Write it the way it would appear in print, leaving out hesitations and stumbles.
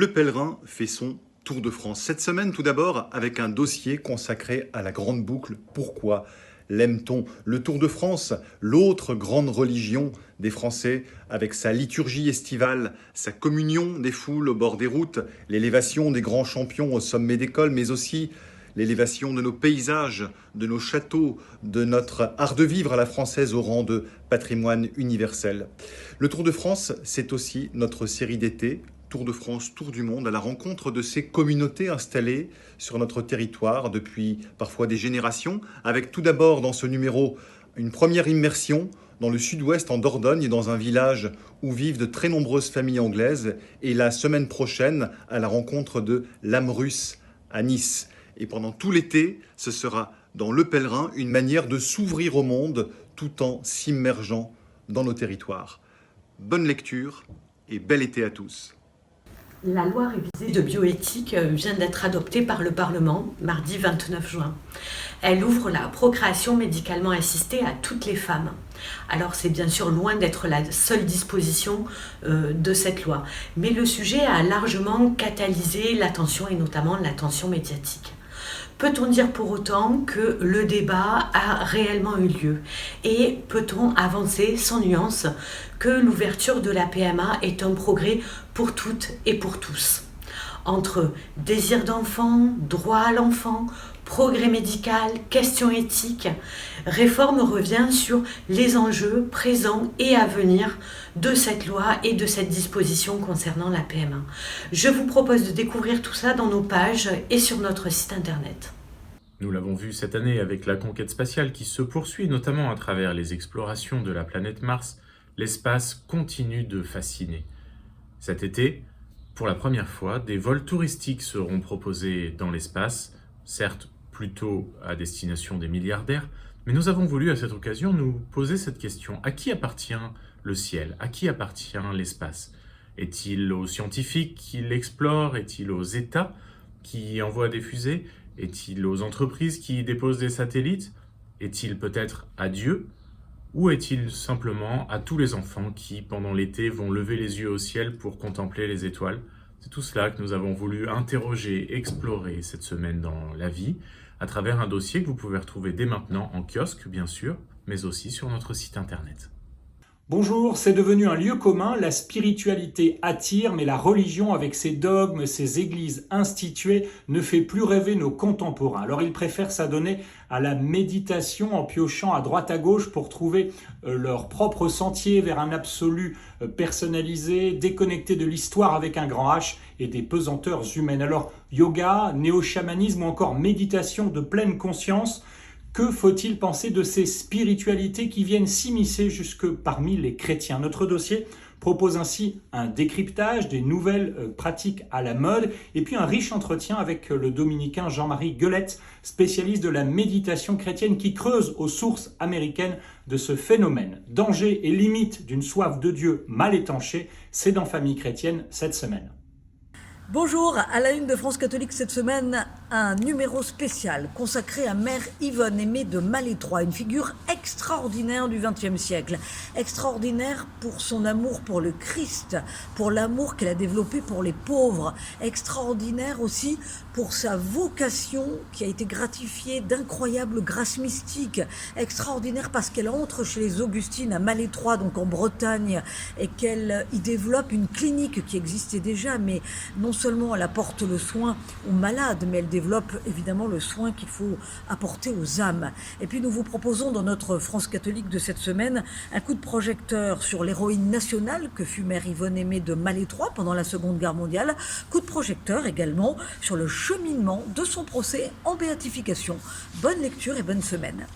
Le pèlerin fait son Tour de France. Cette semaine, tout d'abord, avec un dossier consacré à la grande boucle. Pourquoi l'aime-t-on? Le Tour de France, l'autre grande religion des Français, avec sa liturgie estivale, sa communion des foules au bord des routes, l'élévation des grands champions au sommet des cols, mais aussi l'élévation de nos paysages, de nos châteaux, de notre art de vivre à la française au rang de patrimoine universel. Le Tour de France, c'est aussi notre série d'été, Tour de France, Tour du monde, à la rencontre de ces communautés installées sur notre territoire depuis parfois des générations, avec tout d'abord dans ce numéro une première immersion dans le sud-ouest en Dordogne, dans un village où vivent de très nombreuses familles anglaises, et la semaine prochaine à la rencontre de l'âme russe à Nice. Et pendant tout l'été, ce sera dans Le Pèlerin une manière de s'ouvrir au monde tout en s'immergeant dans nos territoires. Bonne lecture et bel été à tous. La loi révisée de bioéthique vient d'être adoptée par le Parlement mardi 29 juin. Elle ouvre la procréation médicalement assistée à toutes les femmes. Alors c'est bien sûr loin d'être la seule disposition de cette loi, mais le sujet a largement catalysé l'attention et notamment l'attention médiatique. Peut-on dire pour autant que le débat a réellement eu lieu? Et peut-on avancer sans nuance que l'ouverture de la PMA est un progrès pour toutes et pour tous? Entre désir d'enfant, droit à l'enfant, progrès médical, questions éthiques, Réforme revient sur les enjeux présents et à venir de cette loi et de cette disposition concernant la PMA. Je vous propose de découvrir tout ça dans nos pages et sur notre site internet. Nous l'avons vu cette année avec la conquête spatiale qui se poursuit, notamment à travers les explorations de la planète Mars. L'espace continue de fasciner. Cet été, pour la première fois, des vols touristiques seront proposés dans l'espace, certes plutôt à destination des milliardaires, mais nous avons voulu à cette occasion nous poser cette question. À qui appartient le ciel? À qui appartient l'espace? Est-il aux scientifiques qui l'explorent? Est-il aux États qui y envoient des fusées? Est-il aux entreprises qui y déposent des satellites? Est-il peut-être à Dieu? Ou est-il simplement à tous les enfants qui, pendant l'été, vont lever les yeux au ciel pour contempler les étoiles? C'est tout cela que nous avons voulu interroger, explorer cette semaine dans La Vie, à travers un dossier que vous pouvez retrouver dès maintenant en kiosque, bien sûr, mais aussi sur notre site internet. Bonjour, c'est devenu un lieu commun, la spiritualité attire, mais la religion avec ses dogmes, ses églises instituées ne fait plus rêver nos contemporains. Alors ils préfèrent s'adonner à la méditation en piochant à droite à gauche pour trouver leur propre sentier vers un absolu personnalisé, déconnecté de l'histoire avec un grand H et des pesanteurs humaines. Alors yoga, néo-chamanisme ou encore méditation de pleine conscience, que faut-il penser de ces spiritualités qui viennent s'immiscer jusque parmi les chrétiens? Notre dossier propose ainsi un décryptage des nouvelles pratiques à la mode et puis un riche entretien avec le dominicain Jean-Marie Guelette, spécialiste de la méditation chrétienne qui creuse aux sources américaines de ce phénomène. Danger et limite d'une soif de Dieu mal étanchée, c'est dans Famille chrétienne cette semaine. Bonjour, à la une de France Catholique cette semaine, un numéro spécial consacré à Mère Yvonne Aimée de Malétroit, une figure extraordinaire du XXe siècle. Extraordinaire pour son amour pour le Christ, pour l'amour qu'elle a développé pour les pauvres. Extraordinaire aussi pour sa vocation qui a été gratifiée d'incroyables grâces mystiques. Extraordinaire parce qu'elle entre chez les Augustines à Malétroit, donc en Bretagne, et qu'elle y développe une clinique qui existait déjà, mais non seulement elle apporte le soin aux malades, mais elle développe évidemment le soin qu'il faut apporter aux âmes. Et puis nous vous proposons dans notre France catholique de cette semaine un coup de projecteur sur l'héroïne nationale que fut Mère Yvonne Aimée de Malétroit pendant la Seconde Guerre mondiale. Coup de projecteur également sur le cheminement de son procès en béatification. Bonne lecture et bonne semaine.